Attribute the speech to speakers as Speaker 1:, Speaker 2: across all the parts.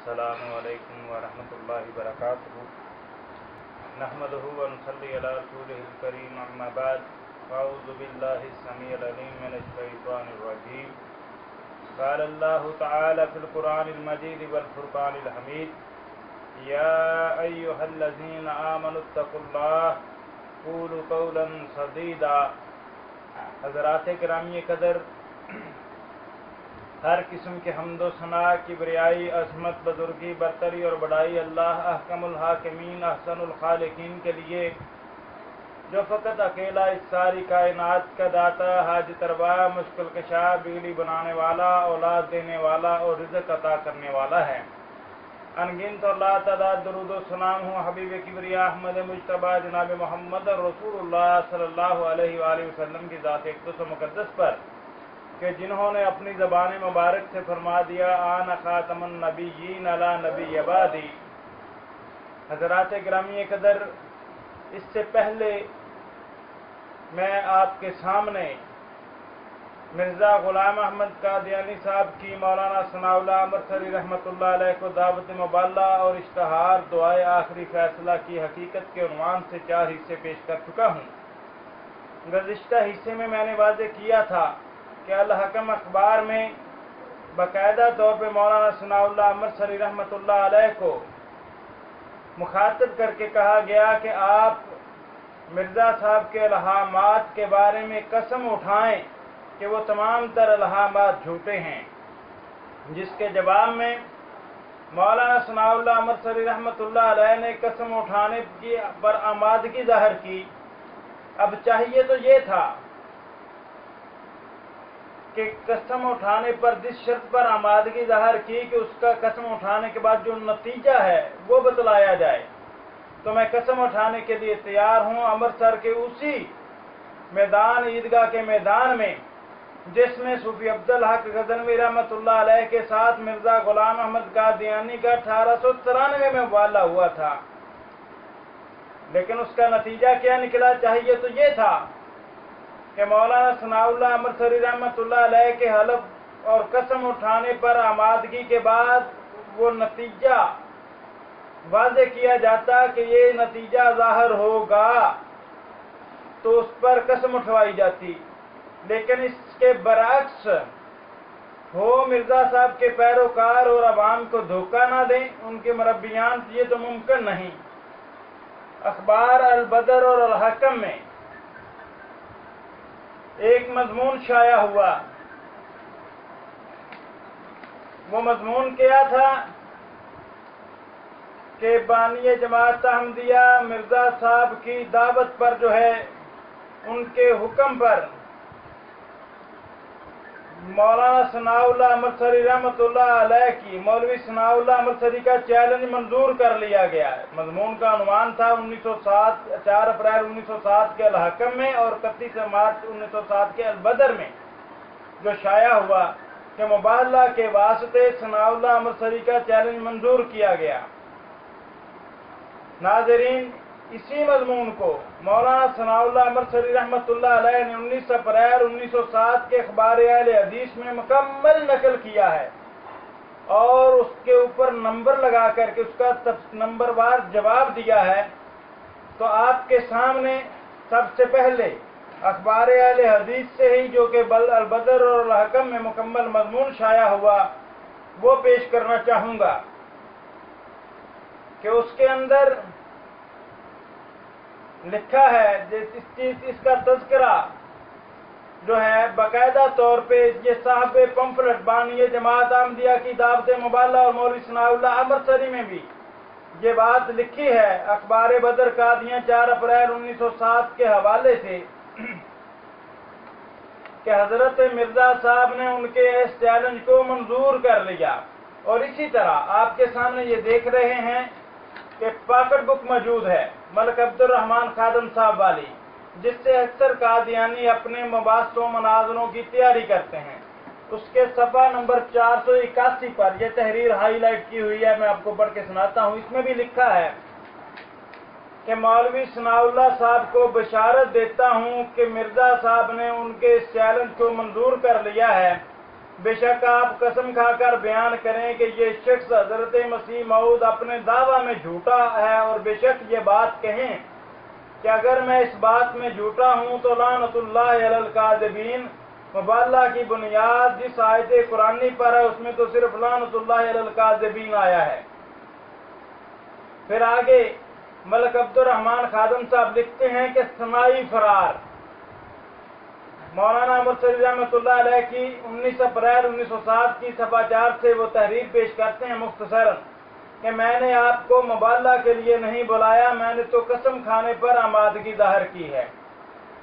Speaker 1: अस्सलामु अलैकुम वरहमतुल्लाहि वबरकातुहू। नहमदुहु व नुसल्ली अला रसूलिहिल करीम, अम्मा बाद। अऊज़ु बिल्लाहि स्समीइल अलीम मिनश शैतानिर रजीम। क़ाल अल्लाहु तआला फ़िल क़ुरआनिल मजीद वल फ़ुरक़ानिल हमीद, या अय्युहल्लज़ीना आमनुत्तक़ुल्लाह क़ूलू क़ौलन सदीदा। हज़रात किरामी कदर, हर किस्म के हम्दो सना, किबरियाई, अज़मत, बुज़ुर्गी, बरतरी और बड़ाई अल्लाह अहकमुल हाकिमीन, अहसनुल खालिकीन के लिए, जो फ़कत अकेला इस सारी कायनात का दाता, हाजित रवा, मुश्किल कशा, बिगड़ी बनाने वाला, औलाद देने वाला और रिज़्क़ अता करने वाला है। अनगिनत और लातादाद दरूद व सलाम हो हबीब किबरिया अहमद मुज्तबा जनाब मोहम्मद रसूलुल्लाह सल्लल्लाहु अलैहि वसल्लम की ज़ात अक़दस व मुक़द्दस पर, कि जिन्होंने अपनी ज़बान मुबारक से फरमा दिया, आना ख़ातमुन नबिय्यीन अला नबी बादी। हज़रात गिरामी कदर, इससे पहले मैं आपके सामने मिर्ज़ा ग़ुलाम अहमद कादियानी साहब की मौलाना सनाउल्लाह अमृतसरी रहमतुल्लाह अलैह को दावत मुबाल्ला और इश्तहार दुआए आखिरी फ़ैसला की हकीकत के उन्वान से 4 हिस्से पेश कर चुका हूँ। गुज़िश्ता हिस्से में मैंने वाज़ेह किया था कि अल हकम अखबार में बाकायदा तौर पर मौलाना सनाउल्लाह अमृतसरी रहमतुल्लाह अलैह को मुखातब करके कहा गया कि आप मिर्ज़ा साहब के इल्हामात के बारे में कसम उठाएं कि वो तमाम तर इल्हामात झूठे हैं, जिसके जवाब में मौलाना सनाउल्लाह अमृतसरी रहमतुल्लाह अलैह ने कसम उठाने की पर आमादगी ज़ाहिर की। अब चाहिए तो ये था कि कसम उठाने पर जिस शर्त पर आमादगी ज़ाहिर की कि उसका कसम उठाने के बाद जो नतीजा है वो बतलाया जाए, तो मैं कसम उठाने के लिए तैयार हूँ। अमृतसर के उसी मैदान, ईदगाह के मैदान में, जिसमें सूफी अब्दुल हक गज़नवी रहमतुल्लाह अलैह के साथ मिर्ज़ा ग़ुलाम अहमद कादियानी का 1893 में मुबाला हुआ था। लेकिन उसका नतीजा क्या निकला? चाहिए तो ये था कि मौलाना सनाउल्लाह अमृतसरी रहमतुल्लाह अलैह के हलफ और कसम उठाने पर आमादगी के बाद वो नतीजा वाज़े किया जाता कि ये नतीजा ज़ाहिर होगा, तो उस पर कसम उठवाई जाती। लेकिन इसके बरअक्स हो, मिर्ज़ा साहब के पैरोकार और अवाम को धोखा ना दें, उनके मुरब्बियान, ये तो मुमकिन नहीं। अखबार अल बदर और अल हकम में एक मजमून शाया हुआ। वो मजमून क्या था कि बानिए जमात अहमदिया मिर्ज़ा साहब की दावत पर जो है, उनके हुक्म पर मौलाना सनाउल्लाह अमृतसरी रहमतुल्लाह अलैह की, मौलवी सनाउल्लाह अमृतसरी का चैलेंज मंजूर कर लिया गया है। मजमून का अनुमान था 4 अप्रैल 1907 के अल हकम में और 31 मार्च 1907 के अल बदर में जो शाया हुआ कि मुबाहला के वास्ते सनाउल्लाह अमृतसरी का चैलेंज मंजूर किया गया। नाज़रीन, इसी मजमून को मौलाना सनाउल्लाह अमृतसरी रहमतुल्लाह अलैह ने 19 अप्रैल 1907 के अखबार अहले हदीस में मुकम्मल नकल किया है और उसके ऊपर नंबर लगा करके उसका नंबरवार जवाब दिया है। तो आपके सामने सबसे पहले अखबार अहले हदीस से ही, जो कि अल बदर और अल हकम में मुकम्मल मजमून शाया हुआ, वो पेश करना चाहूँगा कि उसके अंदर लिखा है, इसका तज़किरा जो है बाकायदा तौर पे ये साहब पंफलेट बानिए जमात अहमदिया की दावत मुबाला और मौलवी सनाउल्लाह अमृतसरी में भी ये बात लिखी है। अखबार बदर कादियां 4 अप्रैल 1907 के हवाले से कि हजरत मिर्ज़ा साहब ने उनके इस चैलेंज को मंजूर कर लिया। और इसी तरह आपके सामने ये देख रहे हैं कि पॉकेट बुक मौजूद है मलिक अब्दुल रहमान खादम साहब वाली, जिससे अक्सर कादियानी अपने मुबाहसों मनाज़रों की तैयारी करते हैं। उसके सफ़ा नंबर 481 पर यह तहरीर हाईलाइट की हुई है, मैं आपको पढ़ के सुनाता हूँ। इसमें भी लिखा है कि मौलवी सनाउल्लाह साहब को बशारत देता हूँ कि मिर्ज़ा साहब ने उनके इस चैलेंज को मंजूर कर लिया है बेशक आप कसम खाकर बयान करें कि ये शख्स हजरत मसीह मऊद अपने दावा में झूठा है, और बेशक ये बात कहें कि अगर मैं इस बात में झूठा हूँ तो लानतुल्लाह अलल काज़िबीन, मुबालगा की बुनियाद जिस आयत कुरानी पर है उसमें तो सिर्फ लानतुल्लाह अलल काज़िबीन आया है। फिर आगे मलक अब्दुर्रहमान खादम साहब लिखते हैं कि समाई फरार मौलाना मुर्सली रहमतुल्लाह अलैह की 19 अप्रैल 1907 की सफा 4 से वो तहरीर पेश करते हैं मुख्तसरन कि मैंने आपको मुबालगा के लिए नहीं बुलाया, मैंने तो कसम खाने पर आमादगी ज़ाहिर की है,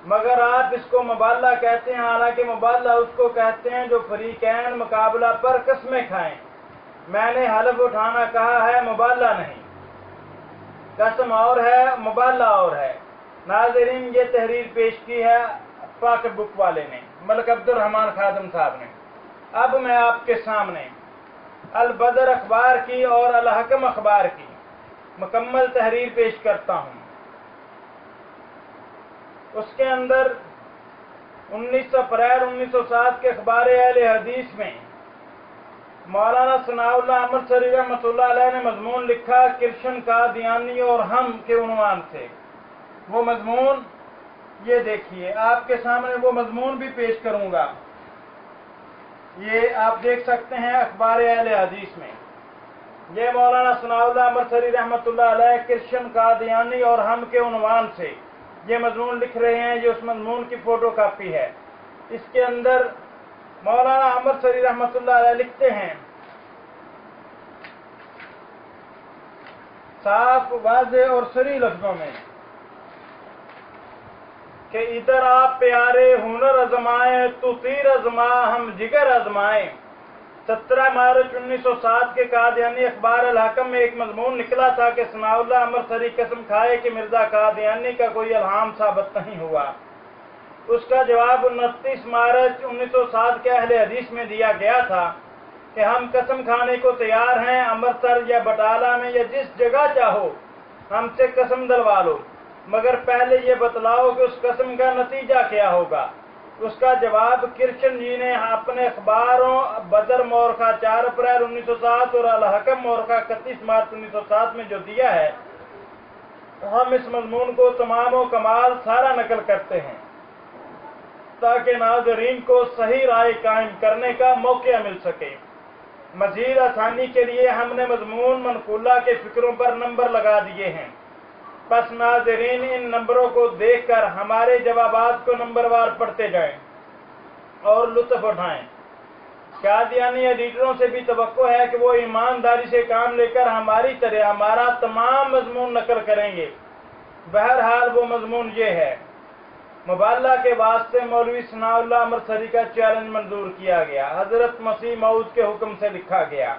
Speaker 1: मगर आप इसको मुबालगा कहते हैं, हालांकि मुबालगा उसको कहते हैं जो फरीकैन मुकाबला पर कस्में खाएं। मैंने हलफ उठाना कहा है, मुबालगा नहीं। कसम और है, मुबालगा और है। नाज़रीन, ये तहरीर पेश की है पॉकेट बुक वाले ने, मलक अब्दुर्रहमान खादम साहब ने। अब मैं आपके सामने अल बदर अखबार की और अल हकम अखबार की मुकम्मल तहरीर पेश करता हूँ। उसके अंदर 19 अप्रैल 1907 के अखबार अहले हदीस में मौलाना सनाउल्लाह अमृतसरी रहमतुल्लाह अलैह ने मजमून लिखा कृष्ण कादियानी और हम के उन्वान से। वो मजमून ये देखिए, आपके सामने वो मजमून भी पेश करूंगा, ये आप देख सकते हैं अखबार अहले हदीस में। ये मौलाना सनाउल्लाह अमृतसरी रहमतुल्लाह अलैह कृष्ण कादियानी और हम के उन्वान से ये मजमून लिख रहे हैं। ये उस मजमून की फोटो कापी है। इसके अंदर मौलाना अमृतसरी रहमतुल्लाह अलैह लिखते हैं साफ वाज़ेह और सरी लफ्जों में कि इधर आप प्यारे हुनर अजमाए तो तीर अजमा हम जिगर अजमाए। 17 मार्च 1907 के कादियानी अखबार अल हकम में एक मजमून निकला था कि सनाउल्लाह अमृतसरी कसम खाए कि मिर्जा कादियानी का कोई इल्हाम साबित नहीं हुआ। उसका जवाब 29 मार्च 1907 के अहले हदीस में दिया गया था कि हम कसम खाने को तैयार हैं, अमृतसर या बटाला में या जिस जगह चाहो हमसे कसम दिलवा लो, मगर पहले ये बतलाओ कि उस कसम का नतीजा क्या होगा। उसका जवाब कृष्ण जी ने अपने अखबारों बदर मोरखा 4 अप्रैल 1907 और अल हकम मोरखा 31 मार्च 1907 में जो दिया है, हम इस मजमून को तमाम कमाल सारा नकल करते हैं ताकि नाज़रीन को सही राय कायम करने का मौका मिल सके। मजीद आसानी के लिए हमने मजमून मनकूला के फिक्रों पर नंबर लगा दिए हैं। बस नाज़रीन इन नंबरों को देखकर हमारे जवाबात को नंबरवार पढ़ते जाएं और लुत्फ उठाएं। कादियानी एडिटरों से भी तवक्को है कि वो ईमानदारी से काम लेकर हमारी तरह हमारा तमाम मजमून नकल करेंगे। बहरहाल वो मजमून ये है, मुबालगा के वास्ते मौलवी सनाउल्लाह अमृतसरी का चैलेंज मंजूर किया गया, हजरत मसीह मऊद के हुक्म से लिखा गया।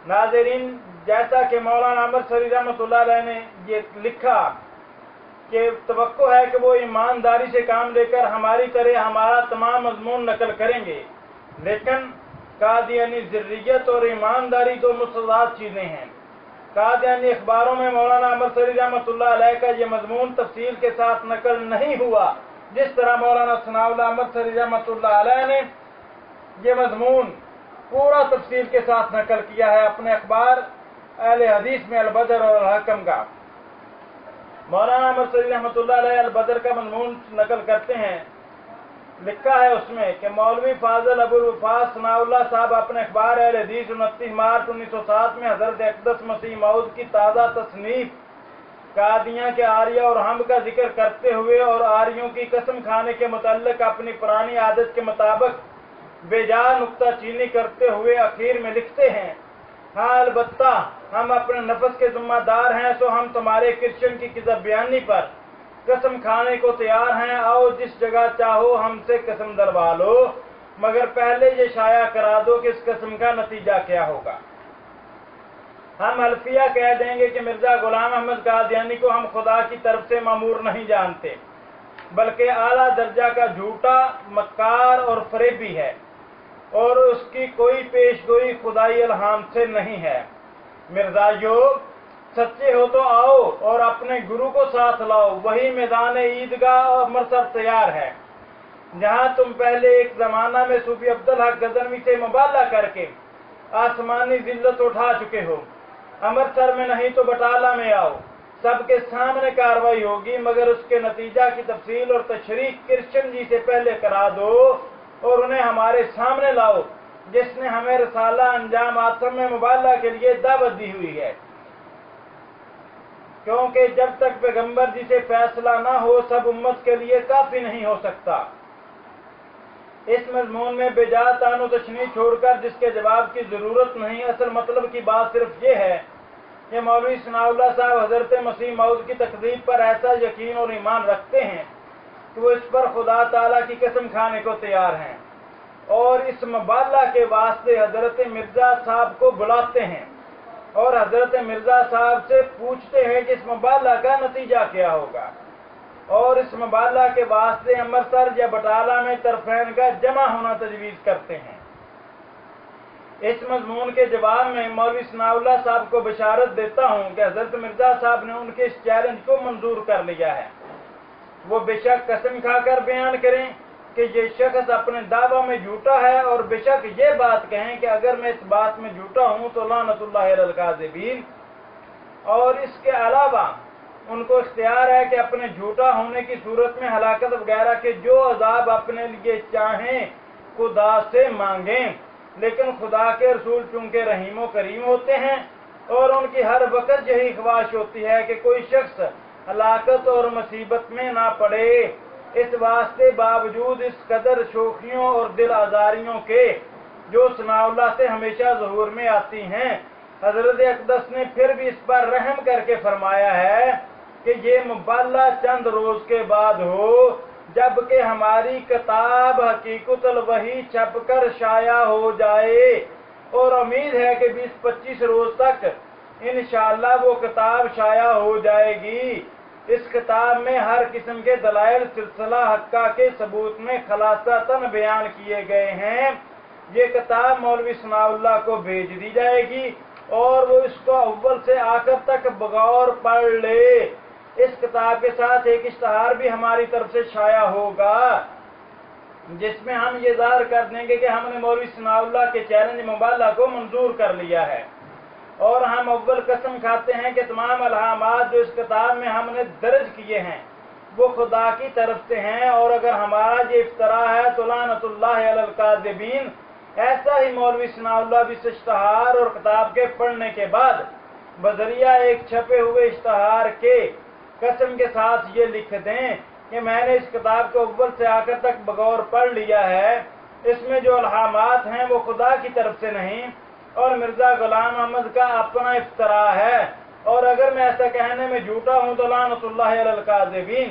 Speaker 1: नाज़रीन, जैसा कि मौलाना अमृतसरी रहमतुल्लाह अलैह ने ये लिखा कि तवक्को है कि वो ईमानदारी से काम लेकर हमारी तरह हमारा तमाम मजमून नकल करेंगे, लेकिन कादियानी ज़र्रियत और ईमानदारी दो मुतज़ाद चीज़ें हैं। कादियानी अखबारों में मौलाना अमृतसरी रहमतुल्लाह अलैह का ये मजमून तफसील के साथ नकल नहीं हुआ, जिस तरह मौलाना सनाउल्लाह अमृतसरी रहमतुल्लाह अलैह ने ये मजमून पूरा तफसील के साथ नकल किया है अपने अखबार अहले हदीस में अल बदर और अल हकम का। मौलाना अमृतसरी रहमतुल्लाह अलैह अल बदर का मजमून नकल करते हैं, लिखा है उसमें कि मौलवी फाजल अबुल वफास सनाउल्लाह साहब अपने अखबार अहले हदीस 29 मार्च 1907 में हजरत अक़दस मसीह मऊद की ताज़ा तसनीफ कादियां के आर्या और हम का जिक्र करते हुए और आर्यों की कसम खाने के मुतल्लिक अपनी पुरानी आदत के मुताबिक बेजा नुक्ता चीनी करते हुए आखिर में लिखते हैं, हाँ अलबत्ता हम अपने नफ्स के जिम्मेदार हैं, सो हम तुम्हारे कृष्ण की किज़ब बयानी पर कसम खाने को तैयार हैं। आओ जिस जगह चाहो हमसे कसम दिलवा लो, मगर पहले ये शाया करा दो कि इस कसम का नतीजा क्या होगा। हम हल्फिया कह देंगे कि मिर्जा गुलाम अहमद कादियानी को हम खुदा की तरफ से मामूर नहीं जानते, बल्कि आला दर्जा का झूठा मक्कार और फरेबी है, और उसकी कोई पेशगोई खुदाई इल्हाम से नहीं है। मिर्जाइयो, सच्चे हो तो आओ और अपने गुरु को साथ लाओ, वही मैदान ईदगाह और अमृतसर तैयार है। جہاں تم پہلے ایک زمانہ میں صوفی عبدالحق غزنوی سے مبالغہ کر کے آسمانی ذلت اٹھا چکے ہو، امرتسر میں نہیں تو بٹالہ میں آؤ، سب کے سامنے کارروائی ہوگی، مگر اس کے نتیجہ کی تفصیل اور تشریح کرشن جی سے پہلے کرا دو اور انہیں ہمارے سامنے لاؤ، جس نے ہمیں رسالہ انجام آتم میں مبالغہ کے لیے دعوت دی ہوئی ہے، کیونکہ جب تک پیغمبر جی سے فیصلہ نہ ہو سب امت کے لیے کافی نہیں ہو سکتا۔ اس مضمون میں بجا طعن و تشنیع چھوڑ کر جس کے جواب کی ضرورت نہیں، اصل مطلب کی بات صرف یہ ہے کہ مولوی ثناء اللہ صاحب حضرت مسیح موعود کی تکذیب پر ایسا یقین اور ایمان رکھتے ہیں کہ وہ اس پر خدا تعالیٰ کی قسم کھانے کو تیار ہیں، اور اس مبالغہ کے واسطے حضرت مرزا صاحب کو بلاتے ہیں اور حضرت مرزا صاحب سے پوچھتے ہیں کہ اس مبالغہ کا نتیجہ کیا ہوگا، اور اس مبالغہ کے واسطے امرتسر یا بٹالہ میں طرفین کا جمع ہونا تجویز کرتے ہیں۔ اس مضمون کے جواب میں مولوی ثناء اللہ صاحب کو بشارت دیتا ہوں کہ حضرت مرزا صاحب نے ان کے اس چیلنج کو منظور کر لیا ہے۔ وہ بے شک قسم کھا کر بیان کریں کہ یہ شخص اپنے دعویٰ میں جھوٹا ہے، اور بے شک یہ بات کہیں کہ اگر میں اس بات میں جھوٹا ہوں تو لعنت اللہ علی الکاذبین، اور اس کے علاوہ ان کو اختیار ہے کہ اپنے جھوٹا ہونے کی صورت میں ہلاکت وغیرہ کے جو عذاب اپنے لیے چاہیں خدا سے مانگیں، لیکن خدا کے رسول چونکہ رحیم و کریم ہوتے ہیں اور ان کی ہر وقت یہی خواہش ہوتی ہے کہ کوئی شخص ہلاکت اور مصیبت میں نہ پڑے، اس واسطے باوجود اس قدر شوخیوں اور دل آزاریوں کے جو ثناء اللہ سے ہمیشہ ظہور میں آتی ہیں، حضرت اقدس نے پھر بھی اس پر رحم کر کے فرمایا ہے کہ یہ مبالغہ چند روز کے بعد ہو، جبکہ ہماری کتاب حقیقت الوحی چھپ کر شائع ہو جائے، اور امید ہے کہ 20-25 روز تک انشاءاللہ وہ کتاب شائع ہو جائے گی۔ اس کتاب میں ہر قسم کے دلائل سلسلہ حقہ کے ثبوت میں خلاصتاً بیان کیے گئے ہیں۔ یہ کتاب مولوی ثناء اللہ کو بھیج دی جائے گی اور وہ اس کو اول سے آخر تک بغور پڑھ لے۔ اس کتاب کے ساتھ ایک اشتہار بھی ہماری طرف سے شائع ہوگا، جس میں ہم یہ ظاہر کر دیں گے کہ ہم نے مولوی ثناء اللہ کے چیلنج مبالغہ کو منظور کر لیا ہے، اور ہم اول قسم کھاتے ہیں کہ تمام الہامات جو اس کتاب میں ہم نے درج کیے ہیں وہ خدا کی طرف سے ہیں، اور اگر ہمارا یہ افطرا ہے تو لعنت اللہ علی الکاذبین۔ ایسا ہی مولوی ثناء اللہ بھی اس اشتہار اور کتاب کے پڑھنے کے بعد بذریعہ ایک چھپے ہوئے اشتہار کے قسم کے ساتھ یہ لکھ دیں کہ میں نے اس کتاب کو اول سے آخر تک بغور پڑھ لیا ہے، اس میں جو الہامات ہیں وہ خدا کی طرف سے نہیں اور مرزا غلام احمد کا اپنا افطرا ہے، اور اگر میں ایسا کہنے میں جھوٹا ہوں تو لعنت اللہ علی الکاذبین،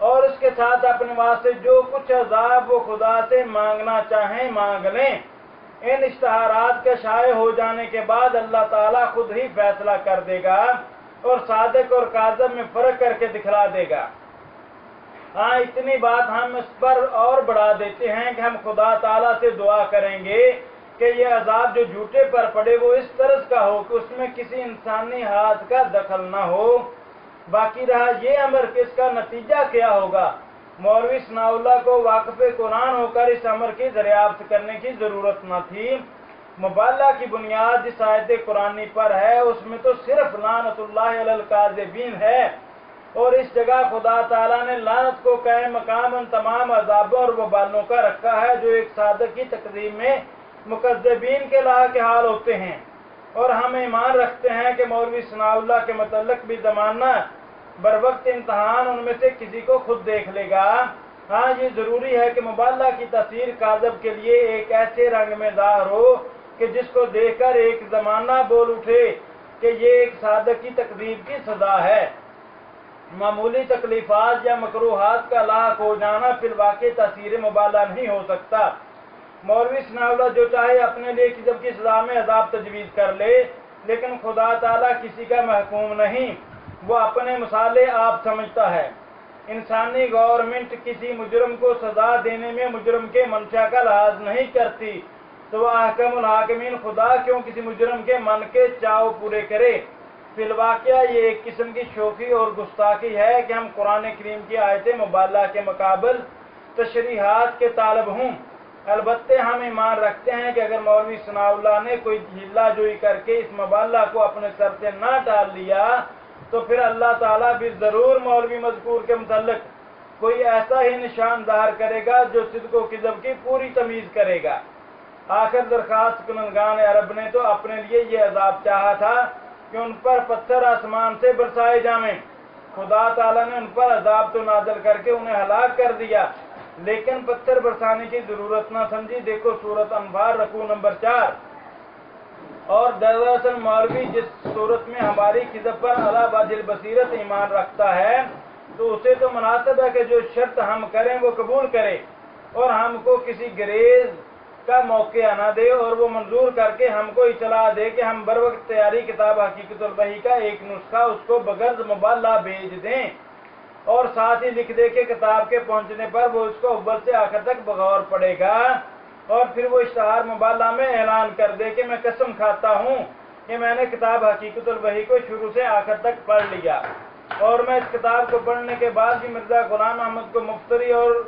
Speaker 1: اور اس کے ساتھ اپنے واسطے جو کچھ عذاب وہ خدا سے مانگنا چاہیں مانگ لیں۔ ان اشتہارات کے شائع ہو جانے کے بعد اللہ تعالیٰ خود ہی فیصلہ کر دے گا اور صادق اور کاذب میں فرق کر کے دکھلا دے گا۔ ہاں اتنی بات ہم اس پر اور بڑھا دیتے ہیں کہ ہم خدا تعالیٰ سے دعا کریں گے کہ یہ عذاب جو جھوٹے پر پڑے وہ اس طرز کا ہو کہ اس میں کسی انسانی ہاتھ کا دخل نہ ہو۔ باقی رہا یہ امر کہ اس کا نتیجہ کیا ہوگا، مولوی ثناء اللہ کو واقف قرآن ہو کر اس امر کی دریافت کرنے کی ضرورت نہ تھی۔ مبالغہ کی بنیاد جس آیت قرآنی پر ہے اس میں تو صرف لعنت اللہ علی الکاذبین ہے، اور اس جگہ خدا تعالیٰ نے لعنت کو قائم مقام ان تمام عذابوں اور وبالوں کا رکھا ہے جو ایک صادق کی تقدیم میں مکذبین کے لاحق حال ہوتے ہیں، اور ہم ایمان رکھتے ہیں کہ مولوی ثناء اللہ کے متعلق بھی زمانہ بر وقت امتحان ان میں سے کسی کو خود دیکھ لے گا۔ ہاں یہ ضروری ہے کہ مبالغہ کی تاثیر کاذب کے لیے ایک ایسے رنگ میں ظاہر ہو کہ جس کو دیکھ کر ایک زمانہ بول اٹھے کہ یہ ایک صادق کی تکذیب کی سزا ہے۔ معمولی تکلیفات یا مکروہات کا لاحق ہو جانا فی الواقع تاثیر مبالغہ نہیں ہو سکتا۔ مولوی ثناء اللہ جو چاہے اپنے لیے کذب کی سزا میں عذاب تجویز کر لے، لیکن خدا تعالیٰ کسی کا محکوم نہیں، وہ اپنے مصالح آپ سمجھتا ہے۔ انسانی گورنمنٹ کسی مجرم کو سزا دینے میں مجرم کے منشا کا لحاظ نہیں کرتی، تو وہ احکم الحاکمین خدا کیوں کسی مجرم کے من کے چاؤ پورے کرے؟ فی الواقع یہ ایک قسم کی شوخی اور گستاخی ہے کہ ہم قرآن کریم کی آیت مبالغہ کے مقابل तशरीहात के तालब हूँ। अलबत्ते हम ईमान रखते हैं कि अगर मौलवी सनाउल्लाह ने कोई हिल्ला जोई करके इस मबाला को अपने सर से ना टाल लिया तो फिर अल्लाह ताला भी ज़रूर मौलवी मज़कूर के मुतल्लिक़ कोई ऐसा ही निशान ज़ाहिर करेगा जो सिद्क़ व किज़ब की पूरी तमीज़ करेगा। आखिर दरख्वास्त कुनंदगान अरब ने तो अपने लिए ये अजाब चाहा था कि उन पर पत्थर आसमान से बरसाए जाएं। खुदा ताला ने उन पर अजाब तो नाज़िल करके उन्हें हलाक कर दिया, लेकिन पत्थर बरसाने की जरूरत ना समझी। देखो सूरत अनफाल रकू नंबर 4। और दरअसल मौलवी जिस सूरत में हमारी किज़ब पर अला बाजिल बसीरत ईमान रखता है तो उसे तो मुनासिब है कि जो शर्त हम करें वो कबूल करे और हमको किसी गरेज का मौका ना दे और वो मंजूर करके हमको इतला दे कि हम बर वक्त तैयारी किताब हकीकतुल वही का एक नुस्खा उसको बगैर मुबाला भेज दें और साथ ही लिख दे कि किताब के पहुंचने पर वो उसको अव्वल से आखिर तक बगौर पढ़ेगा और फिर वो इश्तहार मुबाला में ऐलान कर दे कि मैं कसम खाता हूँ कि मैंने किताब हकीकतुल वही को शुरू से आखिर तक पढ़ लिया और मैं इस किताब को पढ़ने के बाद भी मिर्जा गुलाम अहमद को मुफ्तरी और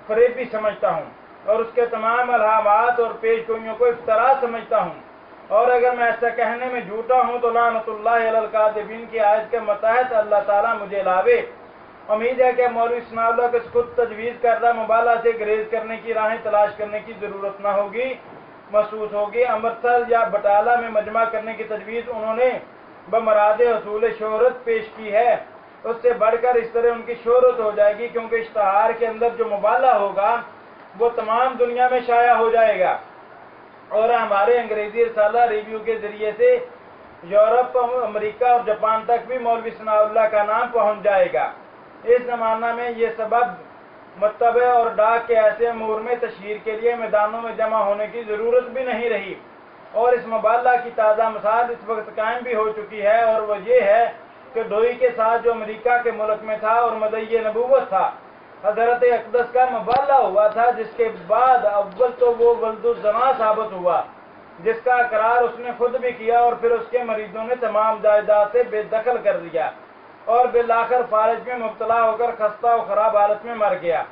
Speaker 1: फरेबी समझता हूँ और उसके तमाम अलहामात और पेशगोइयों को इफ्तरा समझता हूँ और अगर मैं ऐसा कहने में झूठा हूँ तो लानतुल्लाह अलल कादिबीन की आयत के मतहत अल्लाह ताला मुझे लावे। उम्मीद है कि मौलवी सनाउल्लाह को खुद तजवीज़ करदा मुबाला से ग्रेज करने की राहें तलाश करने की ज़रूरत न होगी महसूस होगी। अमृतसर या बटाला में मजमा करने की तजवीज़ उन्होंने बमराद हसूल शोहरत पेश की है, उससे बढ़कर इस तरह उनकी शोहरत हो जाएगी क्योंकि इश्तहार के अंदर जो मुबाला होगा वो तमाम दुनिया में शाया हो जाएगा और हमारे अंग्रेजी रसाला रिव्यू के जरिए से यूरोप, अमेरिका और जापान तक भी मौलवी सनाउल्लाह का नाम पहुंच जाएगा। इस जमाना में ये सबब मतबे और डाक के ऐसे अमूर में तशहीर के लिए मैदानों में जमा होने की ज़रूरत भी नहीं रही और इस मुबाला की ताज़ा मिसाल इस वक्त कायम भी हो चुकी है और वह ये है कि डोई के साथ जो अमेरिका के मुल्क में था और मदई नबूवत था हजरत अक़दस का मुबाला हुआ था, जिसके बाद अव्वल तो वो वल्दुज़्ज़ना साबित हुआ जिसका इकरार उसने खुद भी किया और फिर उसके मरीजों ने तमाम जायदाद से बेदखल कर दिया और बिलाखिर फारिज में मुब्तला होकर खस्ता और ख़राब हालत में मर गया।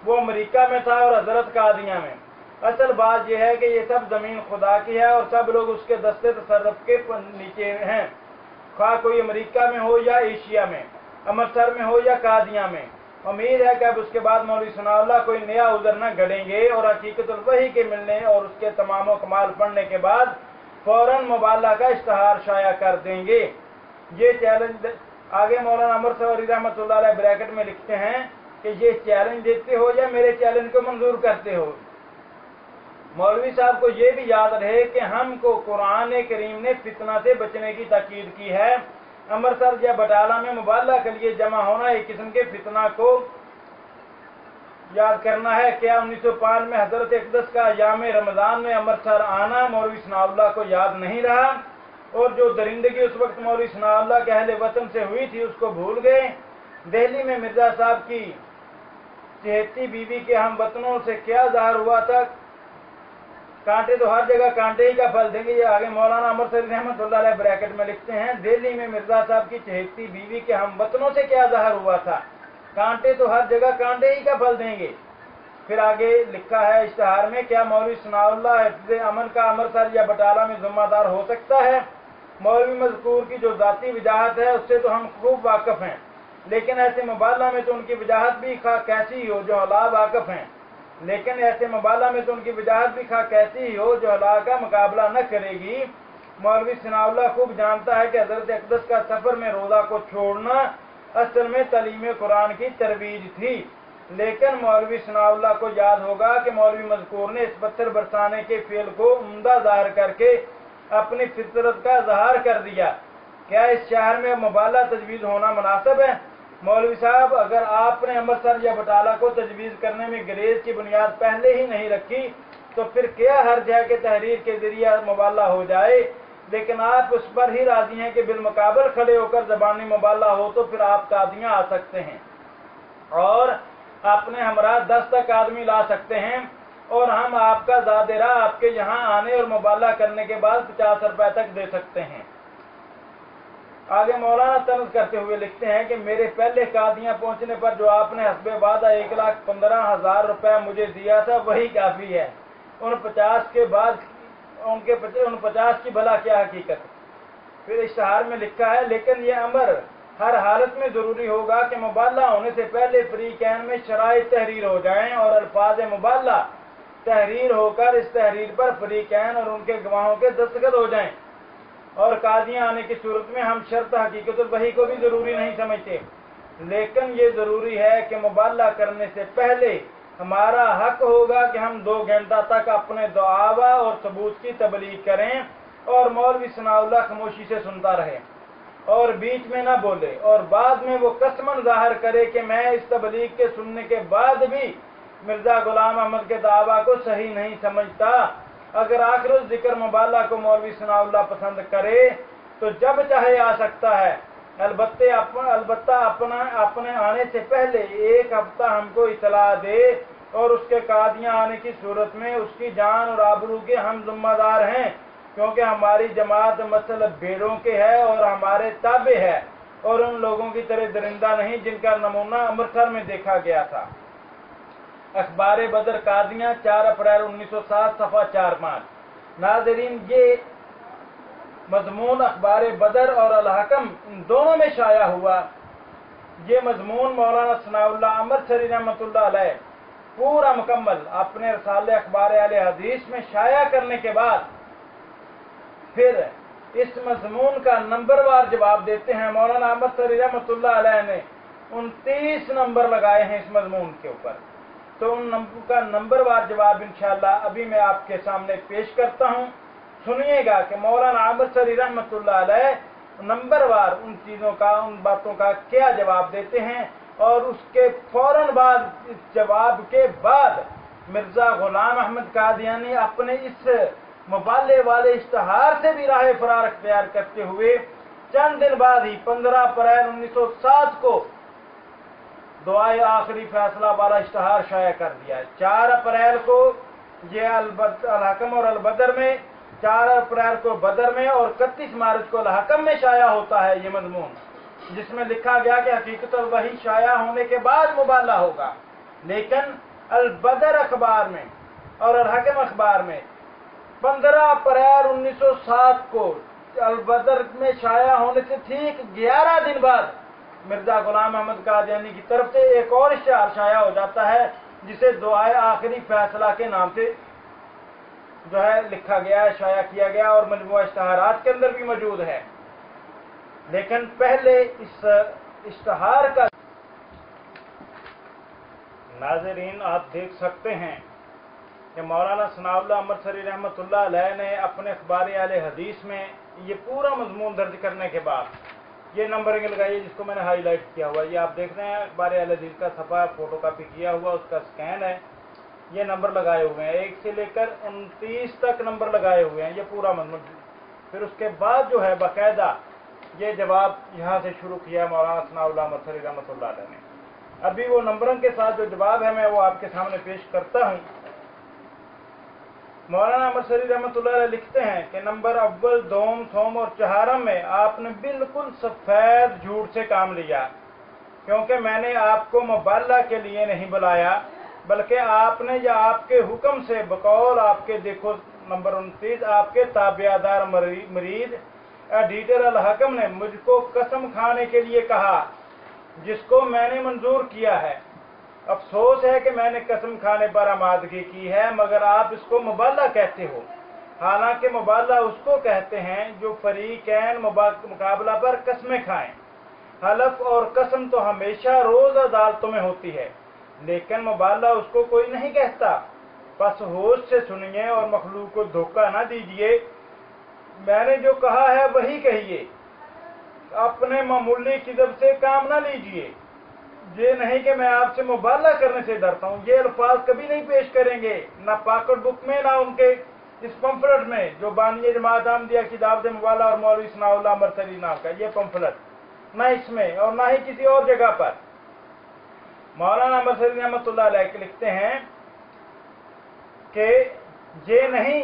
Speaker 1: वो अमेरिका में था और हजरत कादिया में। असल बात यह है कि ये सब ज़मीन खुदा की है और सब लोग उसके दस्ते तसर्रुफ के नीचे हैं, खा कोई अमेरिका में हो या एशिया में, अमृतसर में हो या कादिया में। उम्मीद है कि अब उसके बाद मौलवी सनाउल्लाह कोई नया उज़र न गढ़ेंगे और हकीकतुल वही के मिलने और उसके तमाम कमाल पढ़ने के बाद फौरन मुबाला का इश्तहार शाया कर देंगे। ये चैलेंज आगे मौलाना अमर सवारी रहमतुल्लाह अलैह ब्रैकेट में लिखते हैं कि ये चैलेंज देते हो या मेरे चैलेंज को मंजूर करते हो। मौलवी साहब को ये भी याद रहे कि हमको कुरान करीम ने फितना से बचने की ताकीद की है। अमृतसर या बटाला में मुबाला के लिए जमा होना एक किस्म के फितना को याद करना है। क्या 1905 में हजरत अक़दस का याम रमज़ान में अमृतसर आना मौलवी सनाउल्लाह को याद नहीं रहा और जो दरिंदगी उस वक्त मौलवी सनाउल्लाह के अहले वतन से हुई थी उसको भूल गए। दिल्ली में मिर्जा साहब की चहेती बीवी के हम वतनों से क्या ज़ाहिर हुआ था, कांटे तो हर जगह कांटे ही का फल देंगे। ये आगे मौलाना अमर सईद रहमतुल्लाह अलैह ब्रैकेट में लिखते हैं, दिल्ली में मिर्जा साहब की चहेती बीवी के हम वतनों से क्या ज़ाहिर हुआ था, कांटे तो हर जगह कांटे ही का फल देंगे। फिर आगे लिखा है इश्तहार में, क्या मौलवी सनाउल्लाह हिफ्ज़ अमन का अमृतसर या बटाला में जिम्मेदार हो सकता है? मौलवी मज़कूर की जो ज़ाती वजाहत है उससे तो हम खूब वाकिफ़ हैं, लेकिन ऐसे मुबाला में तो उनकी वजाहत भी खा कैसी ही हो जो अला वाकिफ़ हैं, लेकिन ऐसे मुबाला में तो उनकी वजाहत भी खा कैसी ही हो जो अला का मुकाबला न करेगी। मौलवी सनाउल्लाह खूब जानता है कि हज़रत अक़दस का सफ़र में रोज़ा को छोड़ना असल में तालीम कुरान की तरवीज थी, लेकिन मौलवी सनाउल्लाह को याद होगा कि मौलवी मज़कूर ने इस पत्थर बरसाने के फेल को उम्दा ज़ाहिर करके अपनी फितरत का इज़हार कर दिया। क्या इस शहर में मुबाला तजवीज़ होना मुनासिब है? मौलवी साहब, अगर आपने अमृतसर या बटाला को तजवीज़ करने में गरेज की बुनियाद पहले ही नहीं रखी तो फिर क्या हर्ज है कि तहरीर के जरिए मुबाला हो जाए, लेकिन आप उस पर ही राजी हैं कि बिलमुकाबल खड़े होकर ज़बानी मुबाला हो तो फिर आप कादियाँ आ सकते हैं और अपने हमरा 10 तक आदमी ला सकते हैं और हम आपका ज़ादेरा आपके यहाँ आने और मुबाला करने के बाद 50 रुपए तक दे सकते हैं। आगे मौलाना तनज़ करते हुए लिखते हैं कि मेरे पहले कादियां पहुंचने पर जो आपने हस्बे वादा 1,15,000 रुपया मुझे दिया था वही काफ़ी है। उन 50 के बाद उन 50 की भला क्या हकीकत। फिर इश्तहार में लिखा है, लेकिन यह अमर हर हालत में ज़रूरी होगा कि मुबाला होने से पहले फ्री कैन में शराइत तहरीर हो जाएं और अल्फाज मुबाला तहरीर होकर इस तहरीर पर फ्री कैन और उनके गवाहों के दस्तखत हो जाएं। और कादियां आने की सूरत में हम शर्त हकीकत वही को भी ज़रूरी नहीं समझते, लेकिन ये ज़रूरी है कि मुबाला करने से पहले हमारा हक होगा कि हम 2 घंटा तक अपने दावा और सबूत की तबलीग करें और मौलवी सनाउल्लाह खामोशी से सुनता रहे और बीच में ना बोले और बाद में वो कसमन ज़ाहिर करे कि मैं इस तबलीग के सुनने के बाद भी मिर्ज़ा गुलाम अहमद के दावा को सही नहीं समझता। अगर आखिर जिक्र मुबाला को मौलवी सनाउल्लाह पसंद करे तो जब चाहे आ सकता है, अलबत्ता अपने आने से पहले 1 हफ्ता हमको इतला दे और उसके कादियां आने की सूरत में उसकी जान और आबरू के हम जिम्मेदार हैं, क्योंकि हमारी जमात मसल भेड़ों के है और हमारे ताबे है और उन लोगों की तरह दरिंदा नहीं जिनका नमूना अमृतसर में देखा गया था। अखबार बदर कादियां 4 अप्रैल 1907 सफ़ा 4-5। नाज़रीन, ये मजमून अखबार बदर और अल हकम इन दोनों में शाया हुआ। ये मजमून मौलाना सनाउल्लाह अमृतसरी रहमतुल्लाह अलैह पूरा मुकम्मल अपने रसाले अखबार अहले हदीस में शाया करने के बाद फिर इस मजमून का नंबरवार जवाब देते हैं। मौलाना अमृतसरी रहमतुल्लाह अलैह ने 29 नंबर लगाए हैं इस मजमून के ऊपर, तो उन नंबर का नंबरवार जवाब इंशाअल्लाह अभी मैं आपके सामने पेश करता हूँ। सुनिएगा कि मौलाना अमृतसरी रहमतुल्लाह अलैह नंबरवार उन चीज़ों का, उन बातों का क्या जवाब देते हैं और उसके फौरन बाद, इस जवाब के बाद मिर्ज़ा गुलाम अहमद कादियानी अपने इस मुबाले वाले इश्तहार से भी राह फरार अख्तियार करते हुए चंद दिन बाद ही 15 अप्रैल 1907 को दुआए आखिरी फैसला वाला इश्तहार शाया कर दिया है। 4 अप्रैल को ये अल हकम और अल बदर में, 4 अप्रैल को बदर में और 31 मार्च को अल हकम में शाया होता है ये मजमून, जिसमें लिखा गया कि हकीकत वही शाया होने के बाद मुबाला होगा। लेकिन अल बदर अखबार में और अल हकम अखबार में 15 अप्रैल 1907 को अल बदर में शाया होने से ठीक 11 दिन बाद मिर्ज़ा गुलाम अहमद कादियानी की तरफ से एक और इश्तिहार शाया हो जाता है, जिसे दुआए आखिरी फैसला के नाम से जो है लिखा गया है, शाया किया गया और मजमूआ इश्तिहारात के अंदर भी मौजूद है। लेकिन पहले इस इश्तिहार का, नाज़रीन आप देख सकते हैं कि मौलाना सनाउल्लाह अमृतसरी रहमतुल्लाह अलैह ने अपने अखबार अहले हदीस में ये पूरा मजमून दर्ज करने के बाद ये नंबरिंग लगाइए जिसको मैंने हाईलाइट किया हुआ, ये आप देख रहे हैं अखबार अहले हदीस का सफ़ा फोटो कापी किया हुआ, उसका स्कैन है। ये नंबर लगाए हुए हैं, 1 से लेकर 29 तक नंबर लगाए हुए हैं, ये पूरा मजमून। फिर उसके बाद जो है बाकायदा ये जवाब यहाँ से शुरू किया मौलाना सनाउल्लाह अमृतसरी रहमतुल्लाह अलैह ने। अभी वो नंबरों के साथ जो जवाब है मैं वो आपके सामने पेश करता हूँ। मौलाना अमृतसरी रहमतुल्लाह अलैह लिखते हैं कि नंबर अव्वल, दोम, सोम और चहारम में आपने बिल्कुल सफेद झूठ से काम लिया, क्योंकि मैंने आपको मुबाला के लिए नहीं बुलाया, बल्कि आपने या आपके हुक्म से बकौल आपके, देखो नंबर 29, आपके ताबियादार मरीद एडिटर अल हकम ने मुझको कसम खाने के लिए कहा, जिसको मैंने मंजूर किया है। अफसोस है कि मैंने कसम खाने पर आमादगी की है, मगर आप इसको मुबाला कहते हो, हालांकि मुबाला उसको कहते हैं जो फरीकैन मुकाबला पर कस्में खाएं। हलफ और कसम तो हमेशा रोज अदालतों में होती है, लेकिन मुबाला उसको कोई नहीं कहता। बस होश से सुनिए और मखलूक को धोखा ना दीजिए। मैंने जो कहा है वही कहिए, अपने मामूली किज़ब से काम ना लीजिए। ये नहीं कि मैं आपसे मुबाला करने से डरता हूँ, ये अल्फाज कभी नहीं पेश करेंगे, ना पॉकेट बुक में, ना उनके इस पंफलेट में जो बानिए जमात अहमदिया की दावत मुबाला और मौलवी सनाउल्लाह अमृतसरी नाम का ये पंफलेट, ना इसमें और ना ही किसी और जगह पर। मौलाना अमृतसरी रहमतुल्लाह अलैह लिखते हैं कि ये नहीं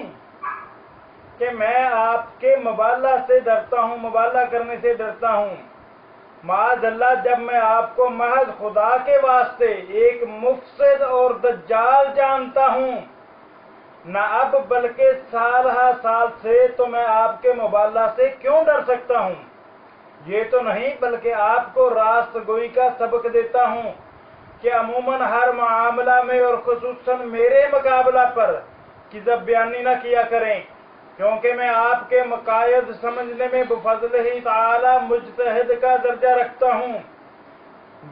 Speaker 1: کہ میں آپ کے مبالغہ سے ڈرتا ہوں، مبالغہ کرنے سے ڈرتا ہوں۔ معاذ اللہ، جب میں آپ کو محض خدا کے واسطے ایک مفسد اور دجال جانتا ہوں، نہ اب بلکہ سال ہا سال سے، تو میں آپ کے مبالغہ سے کیوں ڈر سکتا ہوں؟ یہ تو نہیں بلکہ آپ کو راست گوئی کا سبق دیتا ہوں کہ عموماً ہر معاملہ میں اور خصوصاً میرے مقابلہ پر کذب بیانی نہ کیا کریں، کیونکہ میں آپ کے مقاصد سمجھنے میں بفضل ہی تعالی مجتہد کا درجہ رکھتا ہوں۔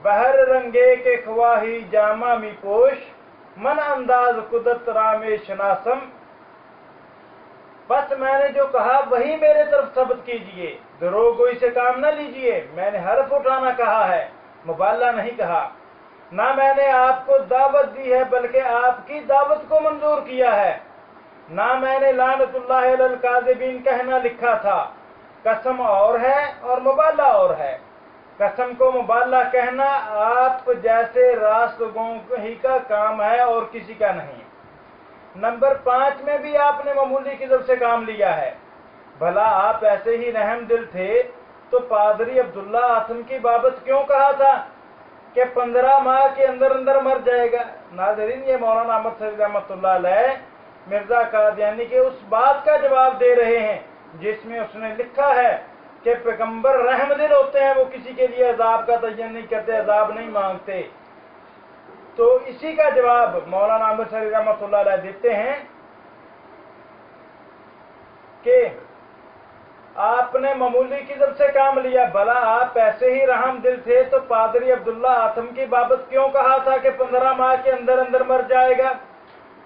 Speaker 1: بہر رنگے کے خواہی جامہ می پوش، من انداز قدرت رام شناسم۔ بس میں نے جو کہا وہی میرے طرف ثبت کیجئے، دروغ گوئی سے کام نہ لیجئے۔ میں نے حرف اٹھانا کہا ہے، مبالغہ نہیں کہا۔ نہ میں نے آپ کو دعوت دی ہے بلکہ آپ کی دعوت کو منظور کیا ہے۔ نہ میں نے لعنت اللہ علی الکاذبین کہنا لکھا تھا۔ قسم اور ہے اور مبالغہ اور ہے۔ قسم کو مبالغہ کہنا آپ جیسے راست گوؤں ہی کا کام ہے اور کسی کا نہیں۔ نمبر 5 میں بھی آپ نے معمولی قسم سے کام لیا ہے۔ بھلا آپ ایسے ہی رحم دل تھے تو پادری عبداللہ آتم کی بابت کیوں کہا تھا کہ 15 ماہ کے اندر اندر مر جائے گا؟ ناظرین، یہ مولانا احمد سعید رحمۃ اللہ علیہ مرزا قادیانی کے اس بات کا جواب دے رہے ہیں جس میں اس نے لکھا ہے کہ پیغمبر رحم دل ہوتے ہیں، وہ کسی کے لیے عذاب کا تعین نہیں کرتے، عذاب نہیں مانگتے۔ تو اسی کا جواب مولانا احمد سعید رحمۃ اللہ علیہ دیتے ہیں کہ آپ نے معمولی قسم سے کام لیا، بھلا آپ ایسے ہی رحم دل تھے تو پادری عبداللہ آتم کی بابت کیوں کہا تھا کہ 15 ماہ کے اندر اندر مر جائے گا؟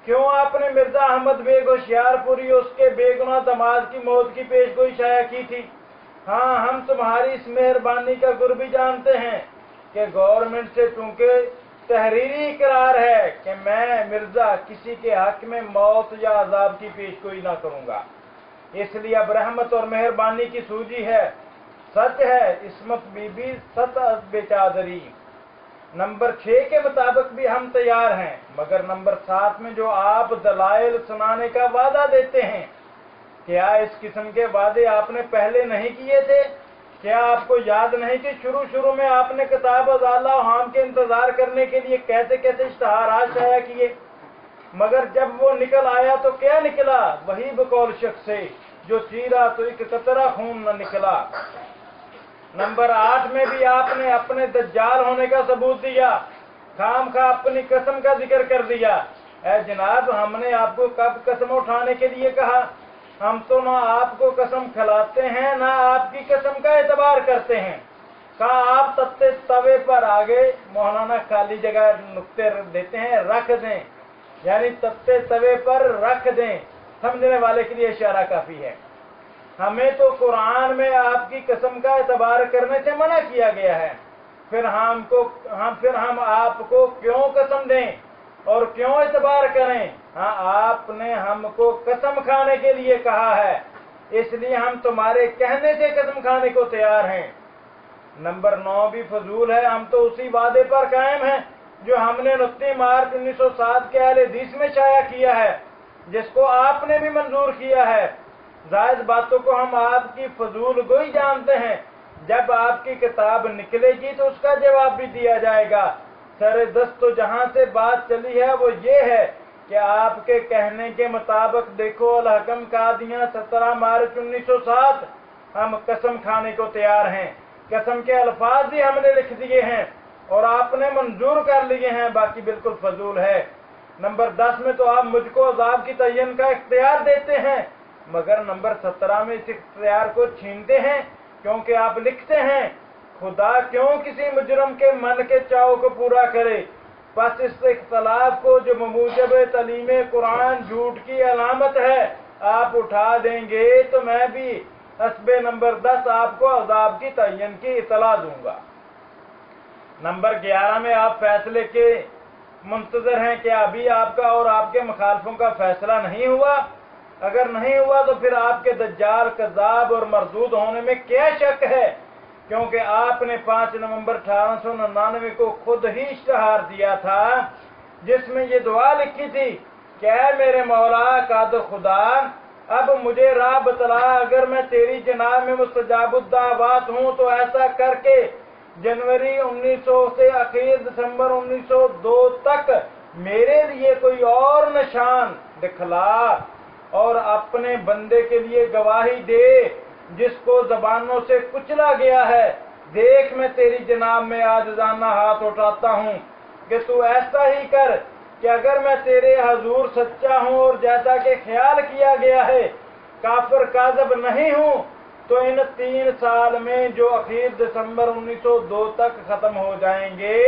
Speaker 1: کیوں آپ نے مرزا احمد بیگ ہوشیار پوری اس کے بے گناہ داماد کی موت کی پیش گوئی شائع کی تھی؟ ہاں، ہم تمہاری اس مہربانی کا گر بھی جانتے ہیں کہ گورنمنٹ سے چونکہ تحریری اقرار ہے کہ میں مرزا کسی کے حق میں موت یا عذاب کی پیش گوئی نہ کروں گا، اس لیے اب رحمت اور مہربانی کی سوجی ہے، سچ ہے عصمت بی بی ست بے چادری۔ نمبر 6 کے مطابق بھی ہم تیار ہیں، مگر نمبر 7 میں جو آپ دلائل سنانے کا وعدہ دیتے ہیں، کیا اس قسم کے وعدے آپ نے پہلے نہیں کیے تھے؟ کیا آپ کو یاد نہیں کہ شروع میں آپ نے کتاب ازالہ و حام کے انتظار کرنے کے لیے کیسے کیسے اشتہارات شائع کیے، مگر جب وہ نکل آیا تو کیا نکلا؟ وہی بقول شخص سے جو چیرا تو ایک قطرہ خون نہ نکلا۔ نمبر 8 میں بھی آپ نے اپنے دجال ہونے کا ثبوت دیا، خام خواہ اپنی قسم کا ذکر کر دیا۔ اے جناب، ہم نے آپ کو کب قسم اٹھانے کے لیے کہا؟ ہم تو نہ آپ کو قسم کھلاتے ہیں نہ آپ کی قسم کا اعتبار کرتے ہیں۔ کہا آپ تتے توے پر آگے مولانا خالی جگہ نقطے دیتے ہیں، رکھ دیں، یعنی تتے توے پر رکھ دیں، سمجھنے والے کے لیے اشارہ کافی ہے۔ ہمیں تو قرآن میں آپ کی قسم کا اعتبار کرنے سے منع کیا گیا ہے، پھر ہم آپ کو کیوں قسم دیں اور کیوں اعتبار کریں؟ ہاں، آپ نے ہم کو قسم کھانے کے لیے کہا ہے، اس لیے ہم تمہارے کہنے سے قسم کھانے کو تیار ہیں۔ نمبر 9 بھی فضول ہے، ہم تو اسی وعدے پر قائم ہیں جو ہم نے 29 مارچ 1907 کے اہل حدیث میں شائع کیا ہے، جس کو آپ نے بھی منظور کیا ہے۔ زائد باتوں کو ہم آپ کی فضول گوئی جانتے ہیں، جب آپ کی کتاب نکلے گی تو اس کا جواب بھی دیا جائے گا۔ سر دست تو جہاں سے بات چلی ہے وہ یہ ہے کہ آپ کے کہنے کے مطابق دیکھو الحکم قادیاں 17 مارچ 1907، ہم قسم کھانے کو تیار ہیں، قسم کے الفاظ بھی ہم نے لکھ دیے ہیں اور آپ نے منظور کر لیے ہیں، باقی بالکل فضول ہے۔ نمبر 10 میں تو آپ مجھ کو عذاب کی تعین کا اختیار دیتے ہیں، مگر نمبر 17 میں اس اختیار کو چھینتے ہیں، کیونکہ آپ لکھتے ہیں خدا کیوں کسی مجرم کے من کے چاؤ کو پورا کرے، پس اس اختلاف کو جو بموجب تعلیم قرآن جھوٹ کی علامت ہے آپ اٹھا دیں گے تو میں بھی حسب نمبر 10 آپ کو عذاب کی تعین کی اطلاع دوں گا۔ نمبر 11 میں آپ فیصلے کے منتظر ہیں کہ ابھی آپ کا اور آپ کے مخالفوں کا فیصلہ نہیں ہوا؟ اگر نہیں ہوا تو پھر آپ کے دجال، کذاب اور مردود ہونے میں کیا شک ہے، کیونکہ آپ نے 5 نومبر 1899 کو خود ہی اشتہار دیا تھا جس میں یہ دعا لکھی تھی کہ اے میرے مولا قادر خدا، اب مجھے راہ بتلا، اگر میں تیری جناب میں مستجاب الدعوات ہوں تو ایسا کر کے جنوری 1900 سے اخیر دسمبر 1902 تک میرے لیے کوئی اور نشان دکھلا اور اپنے بندے کے لیے گواہی دے جس کو زبانوں سے کچلا گیا ہے۔ دیکھ میں تیری جناب میں عاجزانہ ہاتھ اٹھاتا ہوں کہ تو ایسا ہی کر کہ اگر میں تیرے حضور سچا ہوں اور جیسا کہ خیال کیا گیا ہے کافر کاذب نہیں ہوں تو ان 3 سال میں جو اخیر دسمبر 1902 تک ختم ہو جائیں گے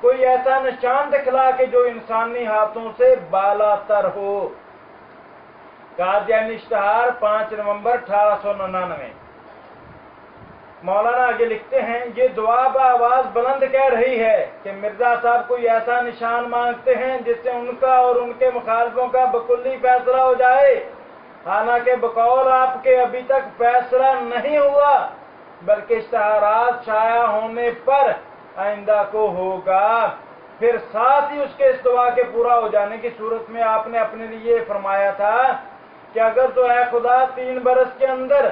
Speaker 1: کوئی ایسا نشان دکھلا کہ جو انسانی ہاتھوں سے بالا تر ہو۔ قادیانی اشتہار 5 نومبر 1899۔ مولانا آگے لکھتے ہیں، یہ دعا بآواز بلند کہہ رہی ہے کہ مرزا صاحب کوئی ایسا نشان مانگتے ہیں جس سے ان کا اور ان کے مخالفوں کا بکلی فیصلہ ہو جائے، حالانکہ بقول آپ کے ابھی تک فیصلہ نہیں ہوا بلکہ اشتہارات شائع ہونے پر آئندہ کو ہوگا۔ پھر ساتھ ہی اس کے اس دعا کے پورا ہو جانے کی صورت میں آپ نے اپنے لیے فرمایا تھا کہ اگر تو اے خدا 3 برس کے اندر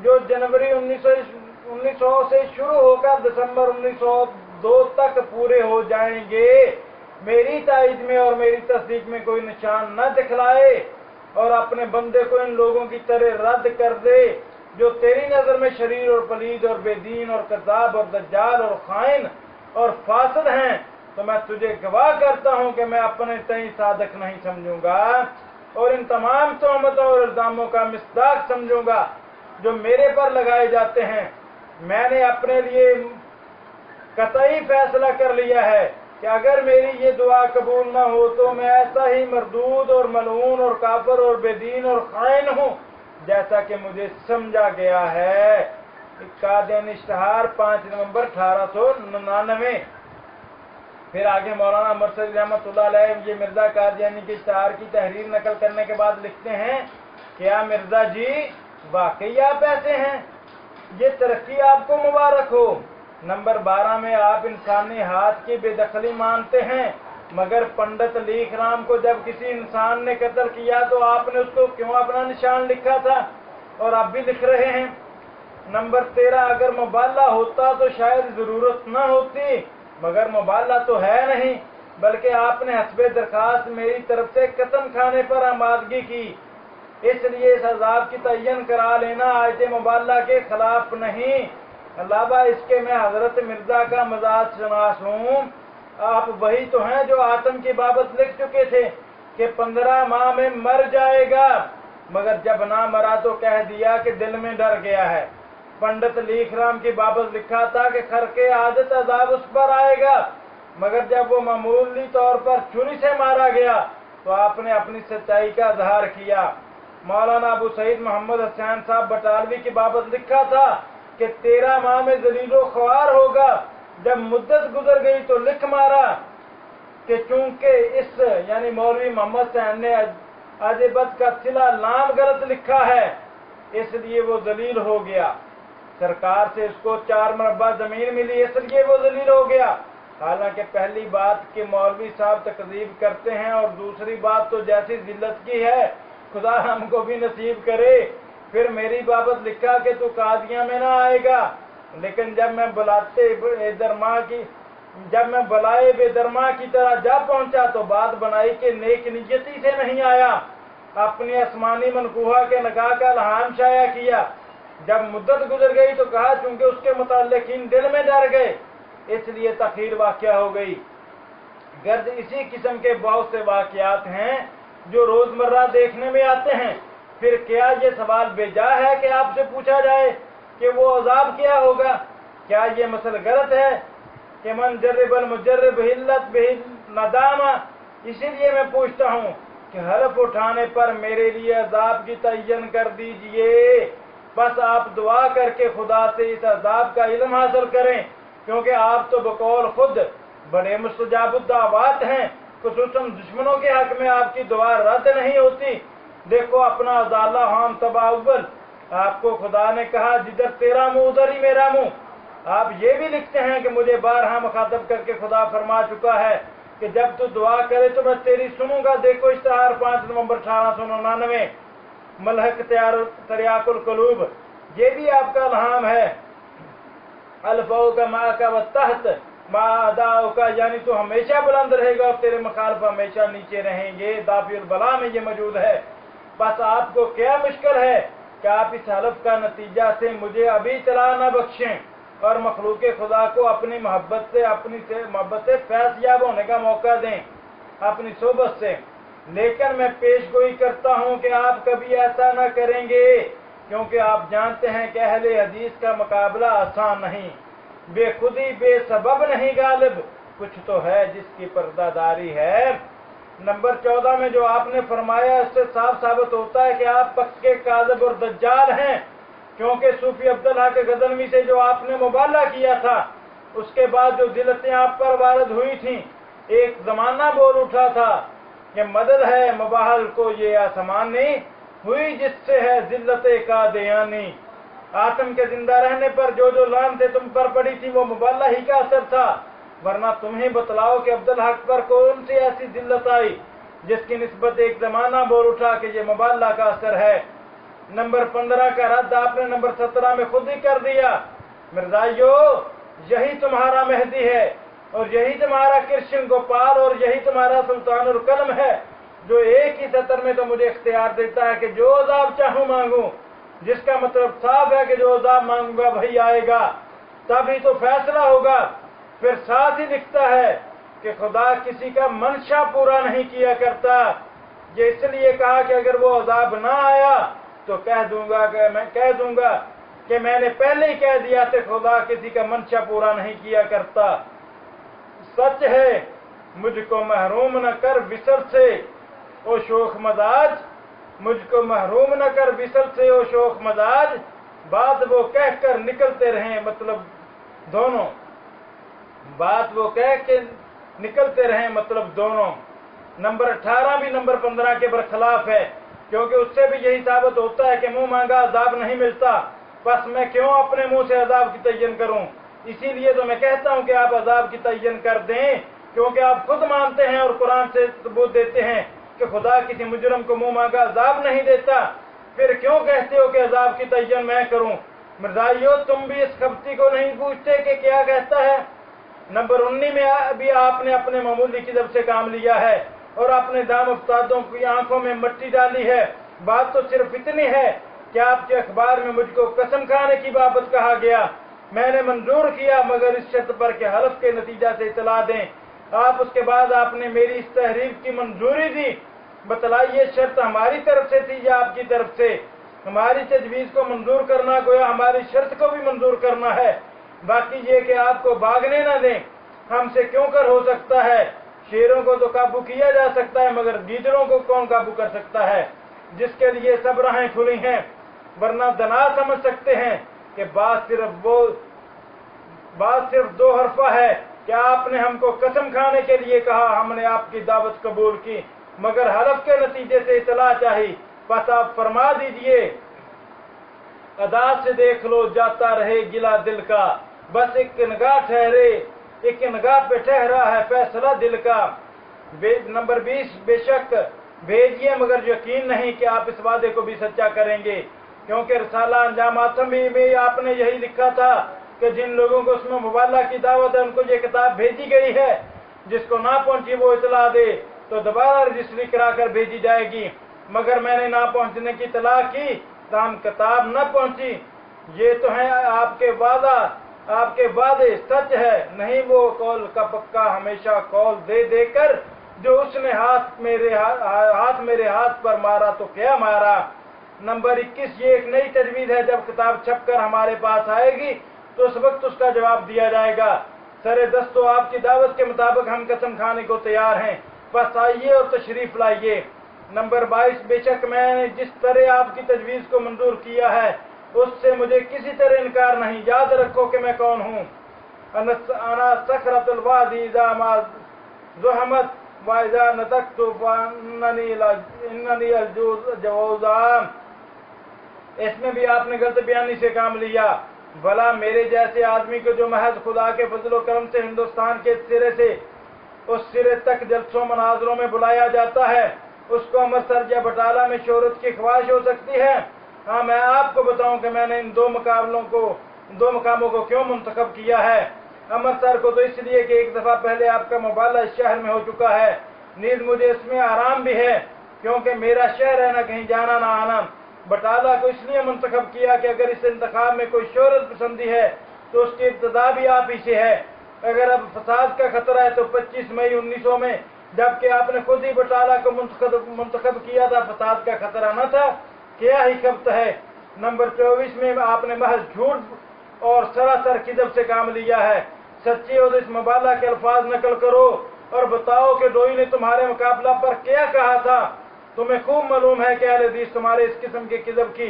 Speaker 1: جو جنوری 1900 سے شروع ہو کر دسمبر 1902 تک پورے ہو جائیں گے میری تائید میں اور میری تصدیق میں کوئی نشان نہ دکھلائے اور اپنے بندے کو ان لوگوں کی طرح رد کر دے جو تیری نظر میں شریر اور پلید اور بے دین اور کذاب اور دجال اور خائن اور فاسد ہیں، تو میں تجھے گواہ کرتا ہوں کہ میں اپنے تئیں صادق نہیں سمجھوں گا اور ان تمام تہمتوں اور الزاموں کا مصداق سمجھوں گا جو میرے پر لگائے جاتے ہیں۔ میں نے اپنے لیے قطعی فیصلہ کر لیا ہے کہ اگر میری یہ دعا قبول نہ ہو تو میں ایسا ہی مردود اور ملعون اور کافر اور بے دین اور خائن ہوں جیسا کہ مجھے سمجھا گیا ہے۔ قادیانی اشتہار 5 نومبر 1899۔ پھر آگے مولانا مرسلی رحمۃ اللہ علیہ یہ مرزا قادیانی کے اشتہار کی تحریر نقل کرنے کے بعد لکھتے ہیں، کیا مرزا جی واقعی آپ ایسے ہیں؟ یہ ترقی آپ کو مبارک ہو۔ نمبر 12 میں آپ انسانی ہاتھ کی بے دخلی مانتے ہیں، مگر پنڈت لیکھ رام کو جب کسی انسان نے قتل کیا تو آپ نے اس کو کیوں اپنا نشان لکھا تھا اور آپ بھی لکھ رہے ہیں؟ نمبر 13 اگر مبالغہ ہوتا تو شاید ضرورت نہ ہوتی، مگر مبالغہ تو ہے نہیں، بلکہ آپ نے حسب درخواست میری طرف سے قسم کھانے پر آمادگی کی، اس لیے اس عذاب کی تعین کرا لینا آیت مبالغہ کے خلاف نہیں۔ علاوہ اس کے میں حضرت مرزا کا مزاج شناس ہوں۔ آپ وہی تو ہیں جو آتم کی بابت لکھ چکے تھے کہ 15 ماہ میں مر جائے گا، مگر جب نہ مرا تو کہہ دیا کہ دل میں ڈر گیا ہے۔ پنڈت لیکھ رام کی بابت لکھا تھا کہ خرق عادت عذاب اس پر آئے گا، مگر جب وہ معمولی طور پر چھری سے مارا گیا تو آپ نے اپنی سچائی کا اظہار کیا۔ مولانا ابو سعید محمد حسین صاحب بٹالوی کی بابت لکھا تھا کہ 13 ماہ میں ذلیل و خوار ہوگا، جب مدت گزر گئی تو لکھ مارا کہ چونکہ اس یعنی مولوی محمد حسین نے عجبت کا صلہ لام غلط لکھا ہے اس لیے وہ ذلیل ہو گیا، سرکار سے اس کو 4 مربع زمین ملی اس لیے وہ ذلیل ہو گیا۔ حالانکہ پہلی بات کہ مولوی صاحب تکذیب کرتے ہیں اور دوسری بات تو جیسی ذلت کی ہے خدا ہم کو بھی نصیب کرے۔ پھر میری بابت لکھا کہ تو قادیاں میں نہ آئے گا، لیکن جب میں بلائے بے درما کی طرح جا پہنچا تو بات بنائی کہ نیک نیتی سے نہیں آیا، اپنی آسمانی منقوہہ کے نگاہ کا الہام شائع کیا۔ جب مدت گزر گئی تو کہا چونکہ اس کے متعلقین دل میں ڈر گئے اس لیے تاخیر واقع ہو گئی۔ گرد اسی قسم کے بہت سے واقعات ہیں جو روزمرہ دیکھنے میں آتے ہیں۔ پھر کیا یہ سوال بیجا ہے کہ آپ سے پوچھا جائے کہ وہ عذاب کیا ہوگا؟ کیا یہ مسئلہ غلط ہے کہ من جرب المجرب حلت بہ ندامہ؟ اسی لیے میں پوچھتا ہوں کہ حلف اٹھانے پر میرے لیے عذاب کی تعین کر دیجئے، بس آپ دعا کر کے خدا سے اس عذاب کا علم حاصل کریں، کیونکہ آپ تو بقول خود بڑے مستجاب الدعوات ہیں، خصوصاً دشمنوں کے حق میں آپ کی دعا رد نہیں ہوتی۔ دیکھو اپنا ازالہ ہم تبا اول، آپ کو خدا نے کہا جدھر تیرا منہ ادھر ہی میرا منہ۔ آپ یہ بھی لکھتے ہیں کہ مجھے بارہا مخاطب کر کے خدا فرما چکا ہے کہ جب تو دعا کرے تو میں تیری سنوں گا۔ دیکھو اشتہار 5 نومبر 1899۔ मलहक तरियाकुल कलूब, ये भी आपका इल्हाम है। अल्फाओ का माँ का व तहत मादाओ का, यानी तो हमेशा बुलंद रहेगा और तेरे मुखालफ हमेशा नीचे रहेंगे। दाफियुल बला में ये मौजूद है। बस आपको क्या मुश्किल है कि आप इस हलफ का नतीजा से मुझे अभी इत्तला न बख्शें और मखलूक खुदा को अपनी मोहब्बत से फैज़याब होने का मौका दें, अपनी सोबत से। लेकिन मैं पेशगोई करता हूँ कि आप कभी ऐसा न करेंगे, क्योंकि आप जानते हैं कि अहले हदीस का मुकाबला आसान नहीं। बेखुदी बेसबब नहीं गालिब, कुछ तो है जिसकी पर्दादारी है। नंबर 14 में जो आपने फरमाया इससे साफ साबित होता है कि आप पक्के काज़िब और दज्जाल हैं, क्योंकि सूफी अब्दुल्लाह के गजनवी से जो आपने मुबाला किया था, उसके बाद जो जिल्लतें आप पर वारद हुई थीं, एक जमाना बोल उठा था कि मदद है मुबाहल को ये आसमान नहीं हुई जिससे है जिल्लते का दयानी। आतम के जिंदा रहने पर जो लानतें तुम पर पड़ी थी वो मुबाला ही का असर था, वरना तुम्हें बतलाओ कि अब्दुल हक पर कौन सी ऐसी जिल्लत आई जिसकी निस्बत एक जमाना बोल उठा कि ये मुबाला का असर है। नंबर 15 का रद्द आपने नंबर 17 में खुद ही कर दिया। मिर्जाइयो, यही तुम्हारा मेहदी है और यही तुम्हारा कृष्ण गोपाल और यही तुम्हारा सुल्तानुल कलम है, जो एक ही सतर में तो मुझे इख्तियार देता है कि जो अजाब चाहूं मांगू, जिसका मतलब साफ है कि जो अजाब मांगूंगा वही आएगा, तभी तो फैसला होगा। फिर साथ ही लिखता है कि खुदा किसी का मंशा पूरा नहीं किया करता। ये इसलिए कहा कि अगर वो अजाब ना आया तो कह दूंगा कि मैंने पहले ही कह दिया था, खुदा किसी का मंशा पूरा नहीं किया करता। सच है, मुझको महरूम न कर विसर से ओ शोख मजाज, मुझको महरूम न कर विसर से ओ शोख मजाज। बात वो कह कर निकलते रहे, मतलब दोनों, बात वो कह के निकलते रहे, मतलब दोनों। नंबर 18 भी नंबर 15 के बरखिलाफ है, क्योंकि उससे भी यही साबित होता है कि मुंह मांगा अजाब नहीं मिलता। बस मैं क्यों अपने मुंह से अजाब की तयन करूं? इसीलिए तो मैं कहता हूं कि आप अजाब की तयन कर दें, क्योंकि आप खुद मानते हैं और कुरान से सबूत देते हैं कि खुदा किसी मुजरम को मुंह मांगा अजाब नहीं देता। फिर क्यों कहते हो कि अजाब की तयन मैं करूं? मिर्जाइयो, तुम भी इस खबती को नहीं पूछते कि क्या कहता है। नंबर 19 में भी आपने अपने मामूली किज़ब से काम लिया है और अपने दाम उस्तादों की आंखों में मिट्टी डाली है। बात तो सिर्फ इतनी है कि आपके अखबार में मुझको कसम खाने की बाबत कहा गया, मैंने मंजूर किया, मगर इस शर्त पर कि हलफ के नतीजा से इतला दें। आप उसके बाद आपने मेरी इस तहरीर की मंजूरी दी। बतलाइए, शर्त हमारी तरफ से थी या आपकी तरफ से? हमारी तजवीज़ को मंजूर करना गोया हमारी शर्त को भी मंजूर करना है। बाकी ये कि आपको भागने न दें, हमसे क्यों कर हो सकता है? शेरों को तो काबू किया जा सकता है, मगर गीदड़ों को कौन काबू कर सकता है? जिसके लिए सब राहें खुली हैं। वरना दना समझ सकते हैं कि बात सिर्फ दो हरफा है कि आपने हमको कसम खाने के लिए कहा, हमने आपकी दावत कबूल की, मगर हलफ के नतीजे से इतला चाहिए। बस आप फरमा दीजिए, अदा से देख लो जाता रहे गिला दिल का, बस एक निगाह ठहरे, एक निगाह पे ठहरा है फैसला दिल का। नंबर 20, बेशक भेजिए, मगर यकीन नहीं कि आप इस वादे को भी सच्चा करेंगे, क्योंकि रसाला अंजाम आतम में आपने यही लिखा था कि जिन लोगों को उसमें मुबाला की दावत है उनको ये किताब भेजी गई है, जिसको ना पहुंची वो इतला दे तो दोबारा रजिस्ट्री करा कर भेजी जाएगी। मगर मैंने ना पहुंचने की इतला की ताम किताब न पहुंची। ये तो है आपके वादे सच है, नहीं वो कौल का पक्का हमेशा कौल दे देकर, जो उसने हाथ मेरे हाथ पर मारा तो क्या मारा। नंबर 21, ये एक नई तजवीज़ है, जब किताब छपकर हमारे पास आएगी तो उस वक्त उसका जवाब दिया जाएगा। सरे दस्तो आपकी दावत के मुताबिक हम कसम खाने को तैयार हैं, बस आइए और तशरीफ लाइए। नंबर 22, बेशक मैंने जिस तरह आपकी तजवीज़ को मंजूर किया है उससे मुझे किसी तरह इनकार नहीं। याद रखो कि मैं कौन हूँ। अना सखरतुल वादी इज़ा मा ज़ुहमत व इज़ा नतक़्तु इन्ननी अल-जवाज़ाम। इसमें भी आपने गलत बयानी से काम लिया। भला मेरे जैसे आदमी को जो महज खुदा के फजलो करम से हिंदुस्तान के सिरे से उस सिरे तक जलसों मनाजरों में बुलाया जाता है, उसको अमृतसर या बटाला में शोहरत की ख्वाहिश हो सकती है। हाँ, मैं आपको बताऊं कि मैंने इन दो मकामों को क्यों मुंतखब किया है। अमृतसर को तो इसलिए कि एक दफा पहले आपका मुबाला इस शहर में हो चुका है, नींद मुझे इसमें आराम भी है क्योंकि मेरा शहर है, ना कहीं जाना ना आना। बटाला को इसलिए मुंतखब किया कि अगर इस इंतखाब में कोई शोहरत पसंदी है तो उसकी इब्तदा भी आप ही से है। अगर अब फसाद का खतरा है तो 25 मई 1900 में, जबकि आपने खुद ही बटाला को मुंतखब किया था, फसाद का खतरा न था। क्या ही खबत है। नंबर 24 में आपने महज झूठ और सरासर किज़ब से काम लिया है। सच्ची और इस मुबाला के अल्फाज नकल करो और बताओ कि डोई ने तुम्हारे मुकाबला पर क्या कहा था। तुम्हें खूब मालूम है कि अहले हदीस तुम्हारे इस किस्म के किज़ब की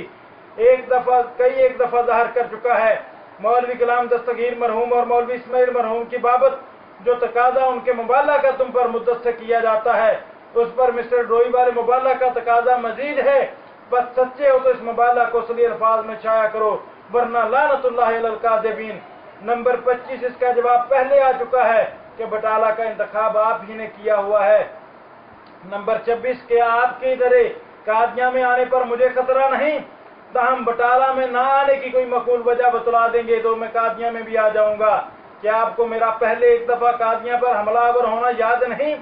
Speaker 1: एक दफा ज़ाहिर कर चुका है। मौलवी कलाम दस्तगीर मरहूम और मौलवी इस्माइल मरहूम की बाबत जो तकाजा उनके मुबाला का तुम पर मुद्दत से किया जाता है, उस पर मिस्टर डोई वाले मुबाला का तकाजा मजीद है। बस सच्चे हो तो इस मुबाला को असली अल्फाज में शाया करो, वरना लानतुल्लाह अलल काज़िबीन। नंबर 25 इसका जवाब पहले आ चुका है कि बटाला का इंतखाब आप ही ने किया हुआ है। नंबर 26 के आपके इधर कादियां में आने पर मुझे खतरा नहीं, ताहम बटाला में ना आने की कोई मकबूल वजह बतला देंगे तो मैं कादियां में भी आ जाऊंगा। क्या आपको मेरा पहले एक दफा कादियां पर हमलावर होना याद नहीं?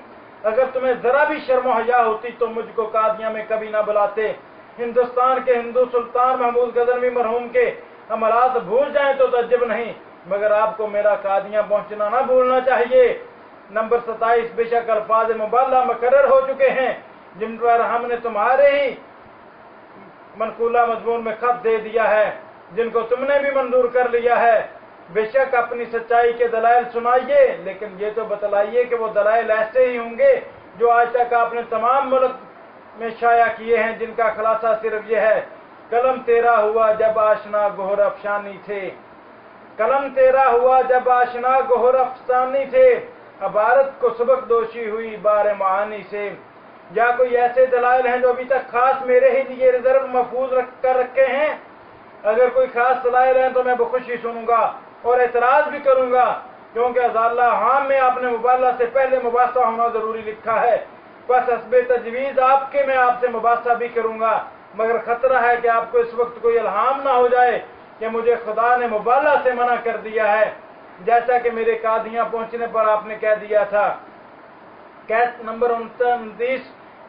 Speaker 1: अगर तुम्हें जरा भी शर्म हया होती तो मुझको कादियां में कभी ना बुलाते। हिंदुस्तान के हिंदू सुल्तान महमूद गजनवी मरहूम के हमलात भूल जाएं तो तज्जब नहीं, मगर आपको मेरा कादियां पहुंचना ना भूलना चाहिए। नंबर 27 बेशक अल्फाज मुबाला मुकर्रर हो चुके हैं जिन पर हमने तुम्हारे ही मनकूला मजमून में खत दे दिया है, जिनको तुमने भी मंजूर कर लिया है। बेशक अपनी सच्चाई के दलाइल सुनाइए, लेकिन ये तो बतलाइए कि वो दलाइल ऐसे ही होंगे जो आज तक आपने तमाम मुल्क में शाया किए हैं, जिनका खुलासा सिर्फ ये है, कलम तेरा हुआ जब आशना गोहर अफसानी थे, कलम तेरा हुआ जब आशना गोहर अफसानी थे, अबारत को सबक दोषी हुई बार मानी से। या कोई ऐसे दलाइल हैं जो अभी तक खास मेरे ही लिए रिजर्व महफूज कर रखे हैं? अगर कोई खास दलाइल हैं तो मैं बखुशी सुनूंगा और एतराज भी करूंगा, क्योंकि अज़ाल्ला हाम में आपने मुबाला से पहले मुबासा होना जरूरी लिखा है। बस हस्बे तजवीज़ आपके मैं आपसे मुबासा भी करूंगा, मगर खतरा है कि आपको इस वक्त कोई इल्हाम ना हो जाए कि मुझे खुदा ने मुबाला से मना कर दिया है, जैसा कि मेरे कादियां पहुंचने पर आपने कह दिया था। नंबर 29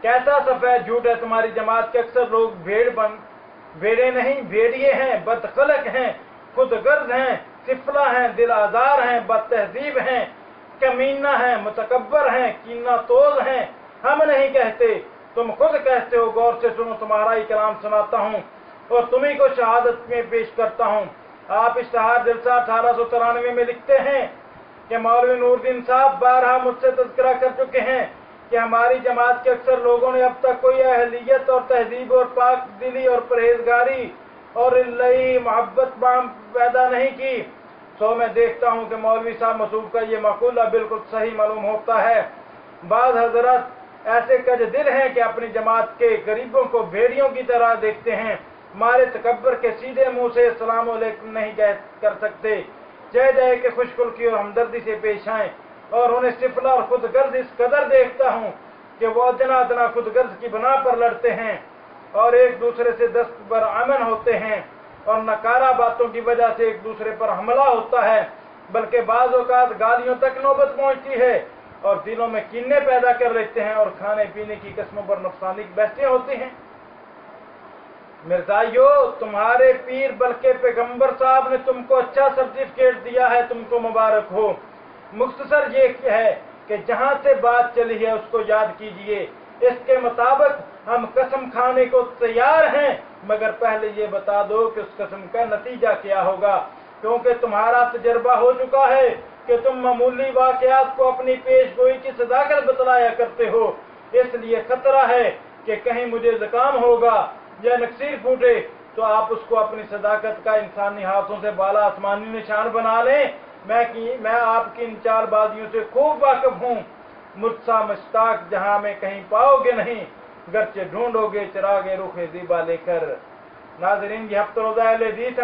Speaker 1: कैसा सफेद झूठ है तुम्हारी जमात के अक्सर लोग भेड़े नहीं भेड़िए हैं, बदखलक हैं, खुदगर्ज हैं, सिफला हैं, दिल आजार हैं, बदतहजीब हैं, कमीना हैं, मुतकब्बर हैं, कीना तोज हैं। हम नहीं कहते, तुम खुद कहते हो। गौर से सुनो, तुम्हारा ही कलाम सुनाता हूँ और तुम्ही को शहादत में पेश करता हूँ। आप इश्तहार जलसा 1893 में लिखते हैं कि मौलवी नूरुद्दीन साहब बारहा मुझसे तज़किरा कर चुके हैं कि हमारी जमात के अक्सर लोगों ने अब तक कोई अहलियत और तहजीब और पाक दिली और परहेजगारी और इल्लही मोहब्बत पैदा नहीं की। सो मैं देखता हूँ कि मौलवी साहब मसूद का ये मकूला बिल्कुल सही मालूम होता है। बाज़ हजरत ऐसे कज दिल हैं कि अपनी जमात के गरीबों को भेड़ियों की तरह देखते हैं, हमारे तकब्बर के सीधे मुंह से अस्सलाम वालेकुम नहीं कर सकते, चाहे जाए कि खुशकुल्की और हमदर्दी से पेश आएं। और उन्हें सिफला और खुदगर्ज इस कदर देखता हूँ कि वो अदना खुदगर्ज की बना पर लड़ते हैं और एक दूसरे से दस्त पर अमन होते हैं और नकारा बातों की वजह से एक दूसरे पर हमला होता है, बल्कि बाज़ औक़ात गालियों तक नौबत पहुँचती है और दिलों में कीने पैदा कर लेते हैं और खाने पीने की किस्मों पर नुकसानी बहसें होती हैं। मिर्जाइयो, तुम्हारे पीर बल्कि पैगंबर साहब ने तुमको अच्छा सर्टिफिकेट दिया है, तुमको मुबारक हो। मुख्तसर ये है कि जहां से बात चली है उसको याद कीजिए। इसके मुताबिक हम कसम खाने को तैयार हैं, मगर पहले ये बता दो कि उस कसम का नतीजा क्या होगा, क्योंकि तुम्हारा तजर्बा हो चुका है कि तुम मामूली वाकयात को अपनी पेशगोई की सदाकत बतलाया करते हो। इसलिए खतरा है कि कहीं मुझे ज़ुकाम होगा या नक्सीर फूटे तो आप उसको अपनी सदाकत का इंसानी हाथों से बाला आसमानी निशान बना लें। मैं आपकी इन चालबाजियों से खूब वाकिफ हूँ। मुझसा मुश्ताक जहाँ में कहीं पाओगे नहीं, गरचे ढूंढोगे चिरागे रुखे ज़ीबा लेकर। नाज़रीन, ये हफ्ता रोज़ा अहले हदीस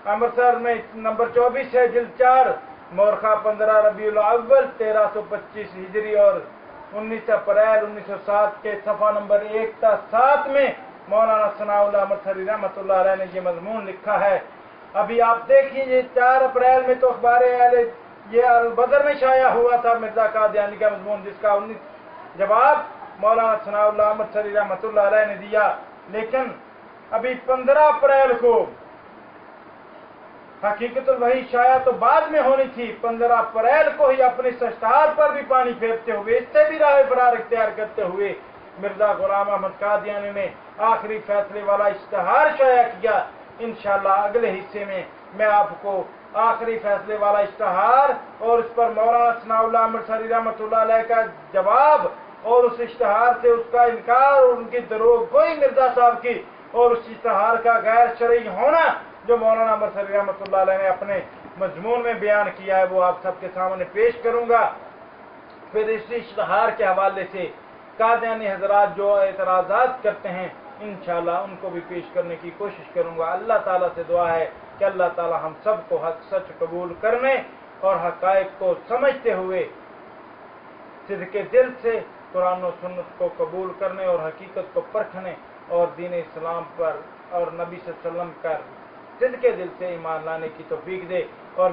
Speaker 1: अमृतसर में नंबर 24 है, जिल्द 4, मोरखा 15 रबीउल अव्वल 1325 हिजरी और 19 अप्रैल 1907 के सफ़ा नंबर 1 में मौलाना सनाउल्लाह अमृतसरी रहमतुल्लाह अलैह ने ये मजमून लिखा है। अभी आप देखिए, ये 4 अप्रैल में तो अखबार ये अल बदर में शाया हुआ था मिर्जा कादियानी का मजमून, जिसका 19 जवाब मौलाना सनाउल्लाह अमृतसरी रहमतुल्लाह अलैह ने दिया। लेकिन अभी 15 अप्रैल को हकीकतुल वही शाया तो बाद में होनी थी, 15 अप्रैल को ही अपने इश्तिहार पर भी पानी फेरते हुए, इससे भी राह फरार इख्तियार करते हुए मिर्जा गुलाम अहमद कादियानी ने आखिरी फैसले वाला इश्तिहार शाया किया। इंशाअल्लाह अगले हिस्से में मैं आपको आखिरी फैसले वाला इश्तिहार और इस पर मौलाना सनाउल्लाह अमृतसरी रहमतुल्लाह अलैह का जवाब और उस इश्तिहार से उसका इनकार और उनकी दरोगोई मिर्जा साहब की और उस इश्तिहार का गैर शरई होना जो मौलाना अमृतसरी रहमतुल्लाह अलैह ने अपने मजमून में बयान किया है, वो आप सबके सामने पेश करूंगा। फिर इस इश्तिहार के हवाले से कादियानी हजरात जो एतराज़ात करते हैं, इंशाअल्लाह उनको भी पेश करने की कोशिश करूंगा। अल्लाह ताला से दुआ है कि अल्लाह ताला हम सबको हक सच कबूल करने और हक़ाइक़ को समझते हुए सिद्क़े दिल से कुरान और सुन्नत को कबूल करने और हकीकत को परखने और दीन इस्लाम पर और नबी सल्लल्लाहु अलैहि वसल्लम का सिद्क़े दिल से ईमान लाने की तौफीक दे। और